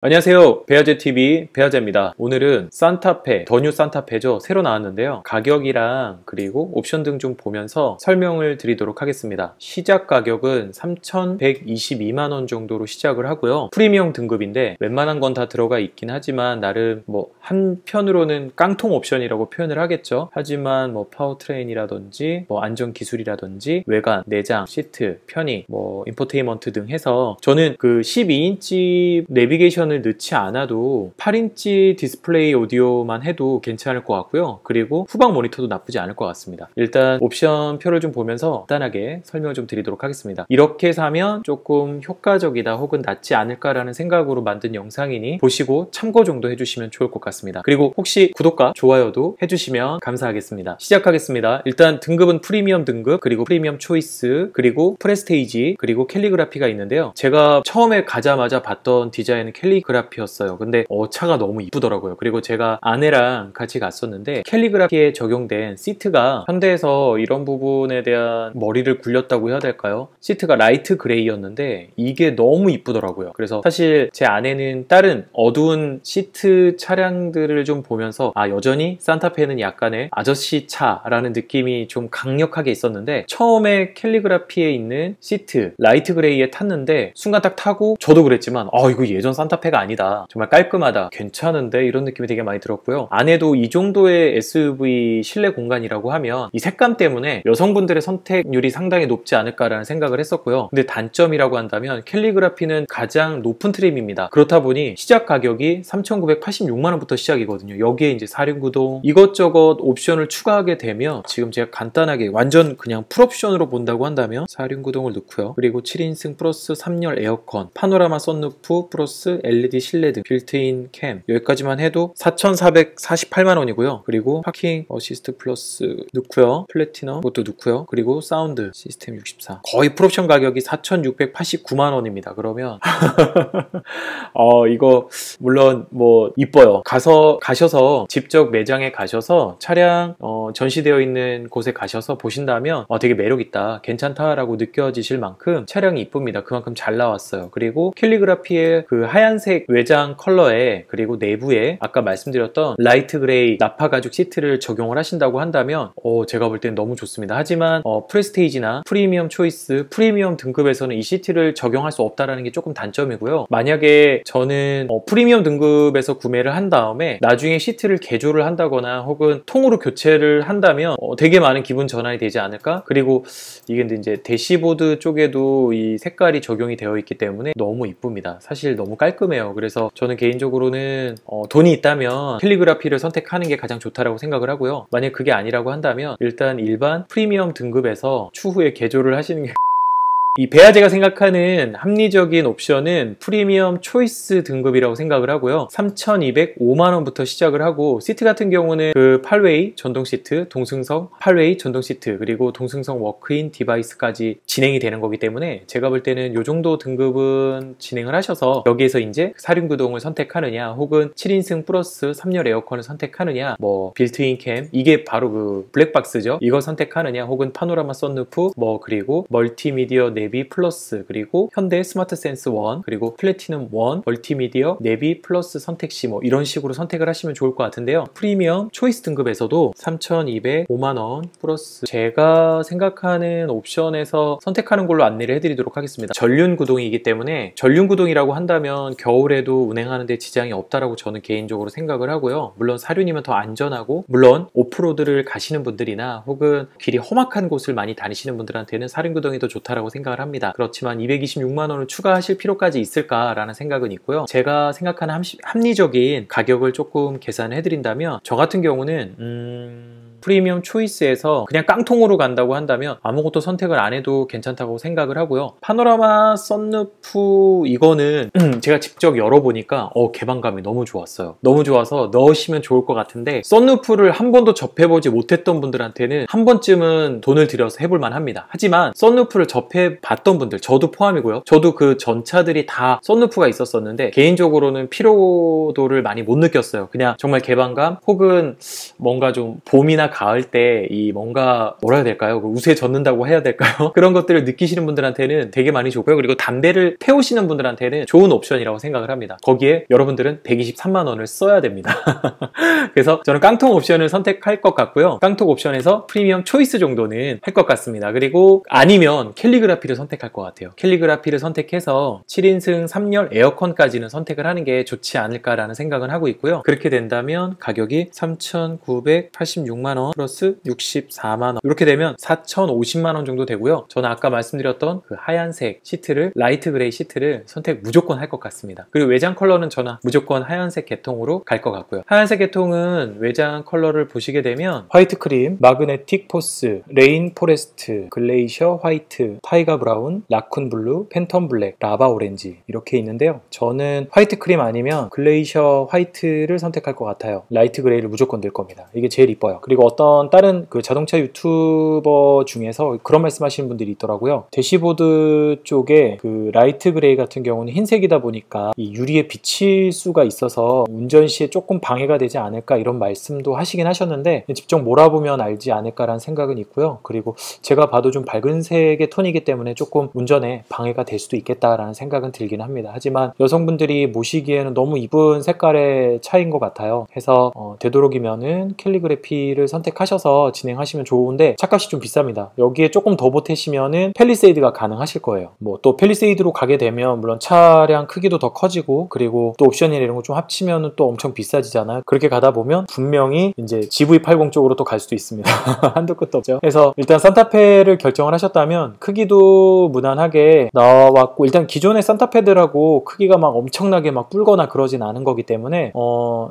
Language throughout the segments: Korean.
안녕하세요. 배아제TV 배아제입니다. 오늘은 산타페, 더 뉴 산타페죠. 새로 나왔는데요. 가격이랑 그리고 옵션 등 좀 보면서 설명을 드리도록 하겠습니다. 시작 가격은 3,122만원 정도로 시작을 하고요. 프리미엄 등급인데 웬만한 건 다 들어가 있긴 하지만 나름 뭐 한편으로는 깡통 옵션이라고 표현을 하겠죠. 하지만 뭐 파워트레인이라든지 뭐 안전기술이라든지 외관, 내장, 시트, 편의, 뭐 인포테인먼트 등 해서 저는 그 12인치 내비게이션 을 넣지 않아도 8인치 디스플레이 오디오만 해도 괜찮을 것 같고요. 그리고 후방 모니터도 나쁘지 않을 것 같습니다. 일단 옵션 표를 좀 보면서 간단하게 설명을 좀 드리도록 하겠습니다. 이렇게 사면 조금 효과적이다 혹은 낫지 않을까라는 생각으로 만든 영상이니 보시고 참고 정도 해주시면 좋을 것 같습니다. 그리고 혹시 구독과 좋아요도 해주시면 감사하겠습니다. 시작하겠습니다. 일단 등급은 프리미엄 등급, 그리고 프리미엄 초이스, 그리고 프레스테이지, 그리고 캘리그라피가 있는데요. 제가 처음에 가자마자 봤던 디자인은 캘리그라피였어요. 근데 차가 너무 이쁘더라고요. 그리고 제가 아내랑 같이 갔었는데 캘리그라피에 적용된 시트가 현대에서 이런 부분에 대한 머리를 굴렸다고 해야 될까요? 시트가 라이트 그레이였는데 이게 너무 이쁘더라고요. 그래서 사실 제 아내는 다른 어두운 시트 차량들을 좀 보면서 여전히 산타페는 약간의 아저씨 차라는 느낌이 좀 강력하게 있었는데 처음에 캘리그라피에 있는 시트 라이트 그레이에 탔는데 순간 딱 타고 저도 그랬지만 이거 예전 산타페가 아니다. 정말 깔끔하다. 괜찮은데? 이런 느낌이 되게 많이 들었고요. 안에도 이 정도의 SUV 실내 공간이라고 하면 이 색감 때문에 여성분들의 선택률이 상당히 높지 않을까라는 생각을 했었고요. 근데 단점이라고 한다면 캘리그라피는 가장 높은 트림입니다. 그렇다 보니 시작 가격이 3,986만원부터 시작이거든요. 여기에 이제 사륜구동 이것저것 옵션을 추가하게 되면 지금 제가 간단하게 완전 그냥 풀옵션으로 본다고 한다면 사륜구동을 넣고요. 그리고 7인승 플러스 3열 에어컨, 파노라마 썬루프 플러스 LED 실내 등 빌트인 캠 여기까지만 해도 4,448만원이고요. 그리고 파킹 어시스트 플러스 넣고요. 플래티넘 그것도 넣고요. 그리고 사운드 시스템 64 거의 풀옵션 가격이 4,689만원입니다. 그러면 이거 물론 뭐 이뻐요. 가셔서 직접 매장에 가셔서 차량 전시되어 있는 곳에 가셔서 보신다면 되게 매력있다 괜찮다라고 느껴지실 만큼 차량이 이쁩니다. 그만큼 잘 나왔어요. 그리고 캘리그라피의 그 하얀색 외장 컬러에 그리고 내부에 아까 말씀드렸던 라이트 그레이 나파 가죽 시트를 적용을 하신다고 한다면 제가 볼 땐 너무 좋습니다. 하지만 프레스테이지나 프리미엄 초이스, 프리미엄 등급에서는 이 시트를 적용할 수 없다는 게 조금 단점이고요. 만약에 저는 프리미엄 등급에서 구매를 한 다음에 나중에 시트를 개조를 한다거나 혹은 통으로 교체를 한다면 되게 많은 기분 전환이 되지 않을까? 그리고 이게 이제 대시보드 쪽에도 이 색깔이 적용이 되어 있기 때문에 너무 이쁩니다. 사실 너무 깔끔해요. 그래서 저는 개인적으로는 돈이 있다면 캘리그라피를 선택하는 게 가장 좋다라고 생각을 하고요. 만약 그게 아니라고 한다면 일단 일반 프리미엄 등급에서 추후에 개조를 하시는 게 이 배아제가 생각하는 합리적인 옵션은 프리미엄 초이스 등급이라고 생각을 하고요. 3,205만원부터 시작을 하고 시트 같은 경우는 그 8웨이 전동 시트, 동승성 8웨이 전동 시트 그리고 동승성 워크인 디바이스까지 진행이 되는 거기 때문에 제가 볼 때는 이 정도 등급은 진행을 하셔서 여기에서 이제 사륜구동을 선택하느냐 혹은 7인승 플러스 3열 에어컨을 선택하느냐 뭐 빌트인 캠 이게 바로 그 블랙박스죠. 이걸 선택하느냐 혹은 파노라마 썬루프 그리고 멀티미디어 내비 플러스 그리고 현대 스마트 센스 1 그리고 플래티넘 1 멀티미디어 내비 플러스 선택시 이런 식으로 선택을 하시면 좋을 것 같은데요. 프리미엄 초이스 등급에서도 3,205만원 플러스 제가 생각하는 옵션에서 선택하는 걸로 안내를 해드리도록 하겠습니다. 전륜 구동이기 때문에 전륜 구동이라고 한다면 겨울에도 운행하는데 지장이 없다라고 저는 개인적으로 생각을 하고요. 물론 사륜이면 더 안전하고 물론 오프로드를 가시는 분들이나 혹은 길이 험악한 곳을 많이 다니시는 분들한테는 사륜 구동이 더 좋다라고 생각을 합니다. 그렇지만 226만원을 추가하실 필요까지 있을까라는 생각은 있고요. 제가 생각하는 합리적인 가격을 조금 계산을 해드린다면 저 같은 경우는 프리미엄 초이스에서 그냥 깡통으로 간다고 한다면 아무것도 선택을 안 해도 괜찮다고 생각을 하고요. 파노라마 썬루프 이거는 제가 직접 열어보니까 개방감이 너무 좋았어요. 너무 좋아서 넣으시면 좋을 것 같은데 썬루프를 한 번도 접해보지 못했던 분들한테는 한 번쯤은 돈을 들여서 해볼만 합니다. 하지만 썬루프를 접해봤던 분들 저도 포함이고요. 저도 그 전차들이 다 썬루프가 있었었는데 개인적으로는 피로도를 많이 못 느꼈어요. 그냥 정말 개방감 혹은 뭔가 좀 봄이나 봄이나 가을 때 이 뭔가 뭐라 해야 될까요? 우수해 젖는다고 해야 될까요? 그런 것들을 느끼시는 분들한테는 되게 많이 좋고요. 그리고 담배를 태우시는 분들한테는 좋은 옵션이라고 생각을 합니다. 거기에 여러분들은 123만 원을 써야 됩니다. 그래서 저는 깡통 옵션을 선택할 것 같고요. 깡통 옵션에서 프리미엄 초이스 정도는 할 것 같습니다. 그리고 아니면 캘리그라피를 선택할 것 같아요. 캘리그라피를 선택해서 7인승 3열 에어컨까지는 선택을 하는 게 좋지 않을까라는 생각은 하고 있고요. 그렇게 된다면 가격이 3,986만 원 플러스 64만 원, 이렇게 되면 4,050만 원 정도 되고요. 저는 아까 말씀드렸던 그 하얀색 시트를, 라이트 그레이 시트를 선택 무조건 할 것 같습니다. 그리고 외장 컬러는 저는 무조건 하얀색 계통으로 갈 것 같고요. 하얀색 계통은 외장 컬러를 보시게 되면 화이트 크림, 마그네틱 포스, 레인 포레스트, 글레이셔 화이트, 타이거 브라운, 라쿤 블루, 팬텀 블랙, 라바 오렌지 이렇게 있는데요. 저는 화이트 크림 아니면 글레이셔 화이트를 선택할 것 같아요. 라이트 그레이를 무조건 넣을 겁니다. 이게 제일 이뻐요. 그리고 어떤 다른 그 자동차 유튜버 중에서 그런 말씀하시는 분들이 있더라고요. 대시보드 쪽에 그 라이트 그레이 같은 경우는 흰색이다 보니까 이 유리에 비칠 수가 있어서 운전 시에 조금 방해가 되지 않을까 이런 말씀도 하시긴 하셨는데 직접 몰아보면 알지 않을까라는 생각은 있고요. 그리고 제가 봐도 좀 밝은 색의 톤이기 때문에 조금 운전에 방해가 될 수도 있겠다라는 생각은 들긴 합니다. 하지만 여성분들이 모시기에는 너무 이쁜 색깔의 차이인 것 같아요. 해서 되도록이면은 캘리그래피를 선택하셔서 진행하시면 좋은데 차값이 좀 비쌉니다. 여기에 조금 더 보태시면은 팰리세이드가 가능하실 거예요. 뭐 또 팰리세이드로 가게 되면 물론 차량 크기도 더 커지고 그리고 또 옵션이나 이런 거 좀 합치면은 또 엄청 비싸지잖아요. 그렇게 가다 보면 분명히 이제 GV80 쪽으로 또 갈 수도 있습니다. 한도 끝도 없죠. 그래서 일단 산타페를 결정을 하셨다면 크기도 무난하게 나왔고, 일단 기존의 산타페들하고 크기가 막 엄청나게 막 불거나 그러진 않은 거기 때문에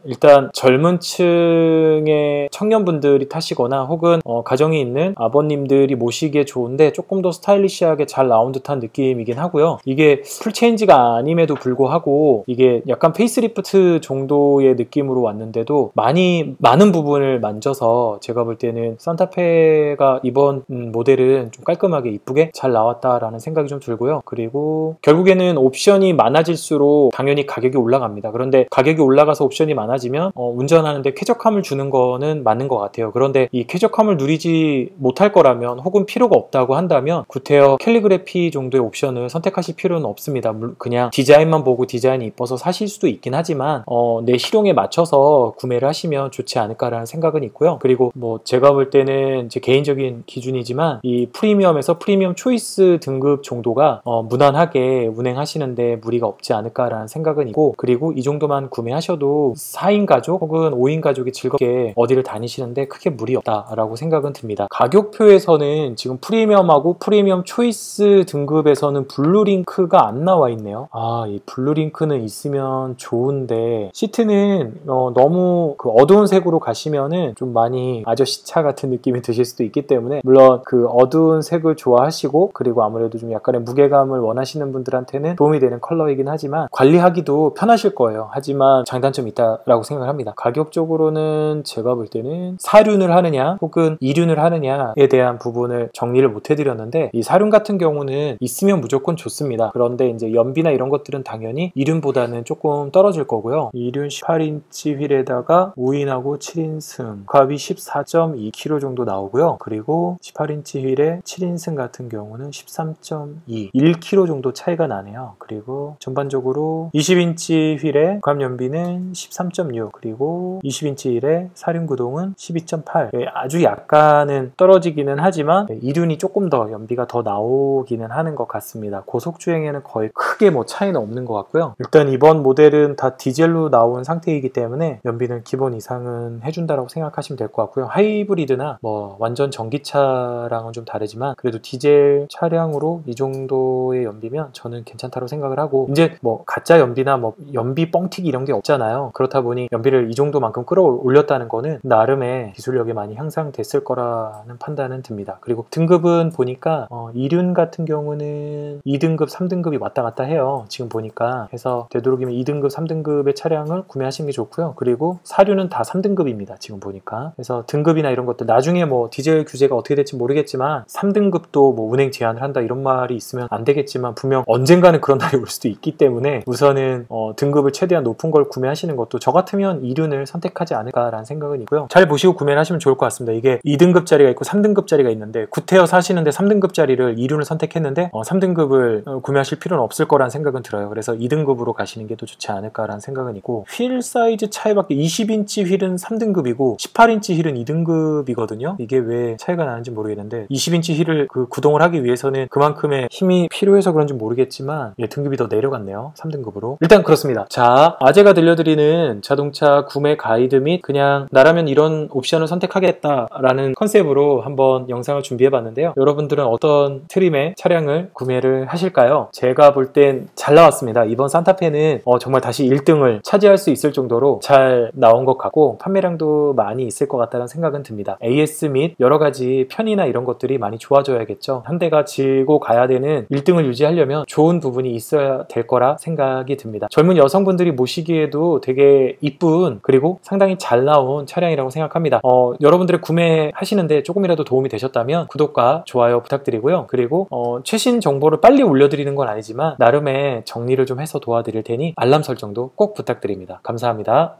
일단 젊은 층의 청년분들이 타시거나 혹은 가정이 있는 아버님들이 모시기에 좋은데 조금 더 스타일리시하게 잘 나온 듯한 느낌이긴 하고요. 이게 풀체인지가 아님에도 불구하고 이게 약간 페이스리프트 정도의 느낌으로 왔는데도 많은 부분을 만져서 제가 볼 때는 산타페가 이번 모델은 좀 깔끔하게 이쁘게 잘 나왔다라는 생각이 좀 들고요. 그리고 결국에는 옵션이 많아질수록 당연히 가격이 올라갑니다. 그런데 가격이 올라가서 옵션이 많아지면 운전하는데 쾌적함을 주는 거는 맞는 것 같아요. 그런데 이 쾌적함을 누리지 못할 거라면 혹은 필요가 없다고 한다면 구테어 캘리그래피 정도의 옵션을 선택하실 필요는 없습니다. 그냥 디자인만 보고 디자인이 이뻐서 사실 수도 있긴 하지만 내 실용에 맞춰서 구매를 하시면 좋지 않을까라는 생각은 있고요. 그리고 뭐 제가 볼 때는 제 개인적인 기준이지만 이 프리미엄에서 프리미엄 초이스 등급 정도가 무난하게 운행하시는데 무리가 없지 않을까라는 생각은 있고, 그리고 이 정도만 구매하셔도 4인 가족 혹은 5인 가족이 즐겁게 어디를 다니시는데 크게 무리 없다라고 생각은 듭니다. 가격표에서는 지금 프리미엄하고 프리미엄 초이스 등급에서는 블루링크가 안 나와 있네요. 이 블루링크는 있으면 좋은데 시트는 너무 그 어두운 색으로 가시면은 좀 많이 아저씨 차 같은 느낌이 드실 수도 있기 때문에, 물론 그 어두운 색을 좋아하시고 그리고 아무래도 좀 약간의 무게감을 원하시는 분들한테는 도움이 되는 컬러이긴 하지만 관리하기도 편하실 거예요. 하지만 장단점이 있다라고 생각을 합니다. 가격적으로는 제가 볼 때는 4륜을 하느냐 혹은 2륜을 하느냐에 대한 부분을 정리를 못 해드렸는데, 이 4륜 같은 경우는 있으면 무조건 좋습니다. 그런데 이제 연비나 이런 것들은 당연히 2륜보다는 조금 떨어질 거고요. 2륜 18인치 휠에다가 5인하고 7인승 값이 14.2kg 정도 나오고요. 그리고 18인치 휠에 7인승 같은 경우는 13.2, 1kg 정도 차이가 나네요. 그리고 전반적으로 20인치 휠의 값 연비는 13.6, 그리고 20인치 휠의 4륜 구동은 12.8. 아주 약간은 떨어지기는 하지만 2륜이 조금 더 연비가 더 나오기는 하는 것 같습니다. 고속주행에는 거의 크게 뭐 차이는 없는 것 같고요. 일단 이번 모델은 다 디젤로 나온 상태이기 때문에 연비는 기본 이상은 해준다라고 생각하시면 될 것 같고요. 하이브리드나 뭐 완전 전기차랑은 좀 다르지만 그래도 디젤 차량으로 이 정도의 연비면 저는 괜찮다고 생각을 하고, 이제 뭐 가짜 연비나 뭐 연비 뻥튀기 이런 게 없잖아요. 그렇다 보니 연비를 이 정도만큼 끌어올렸다는 거는 나름의 기술력이 많이 향상됐을 거라는 판단은 듭니다. 그리고 등급은 보니까 2륜 같은 경우는 2등급, 3등급이 왔다 갔다 해요. 지금 보니까. 해서 되도록이면 2등급, 3등급의 차량을 구매하시는 게 좋고요. 그리고 4륜은 다 3등급입니다. 지금 보니까. 그래서 등급이나 이런 것들 나중에 뭐 디젤 규제가 어떻게 될지 모르겠지만 3등급도 뭐 운행 제한을 한다 이런 말이 있으면 안 되겠지만 분명 언젠가는 그런 날이 올 수도 있기 때문에 우선은 등급을 최대한 높은 걸 구매하시는 것도 저 같으면 2륜을 선택하지 않을까라는 생각은 있고요. 잘 보시고 구매를 하시면 좋을 것 같습니다. 이게 2등급짜리가 있고 3등급짜리가 있는데 구테어 사시는데 3등급짜리를 2륜을 선택했는데 3등급을 구매하실 필요는 없을 거란 생각은 들어요. 그래서 2등급으로 가시는 게 더 좋지 않을까라는 생각은 있고, 휠 사이즈 차이밖에 20인치 휠은 3등급이고 18인치 휠은 2등급이거든요. 이게 왜 차이가 나는지 모르겠는데 20인치 휠을 구동을 하기 위해서는 그만큼의 힘이 필요해서 그런지 모르겠지만 등급이 더 내려갔네요. 3등급으로. 일단 그렇습니다. 자, 아재가 들려드리는 자동차 구매 가이드 및 그냥 나라면 이런 옵션을 선택하겠다라는 컨셉으로 한번 영상을 준비해봤는데요. 여러분들은 어떤 트림의 차량을 구매를 하실까요? 제가 볼 땐 잘 나왔습니다. 이번 산타페는 정말 다시 1등을 차지할 수 있을 정도로 잘 나온 것 같고 판매량도 많이 있을 것 같다는 생각은 듭니다. AS 및 여러가지 편의나 이런 것들이 많이 좋아져야겠죠. 현대가 지고 가야 되는 1등을 유지하려면 좋은 부분이 있어야 될 거라 생각이 듭니다. 젊은 여성분들이 모시기에도 되게 이쁜 그리고 상당히 잘 나온 차량이라고 생각합니다. 여러분들의 구매하시는데 조금이라도 도움이 되셨다면 구독과 좋아요 부탁드리고요. 그리고 최신 정보를 빨리 올려드리는 건 아니지만 나름의 정리를 좀 해서 도와드릴 테니 알람 설정도 꼭 부탁드립니다. 감사합니다.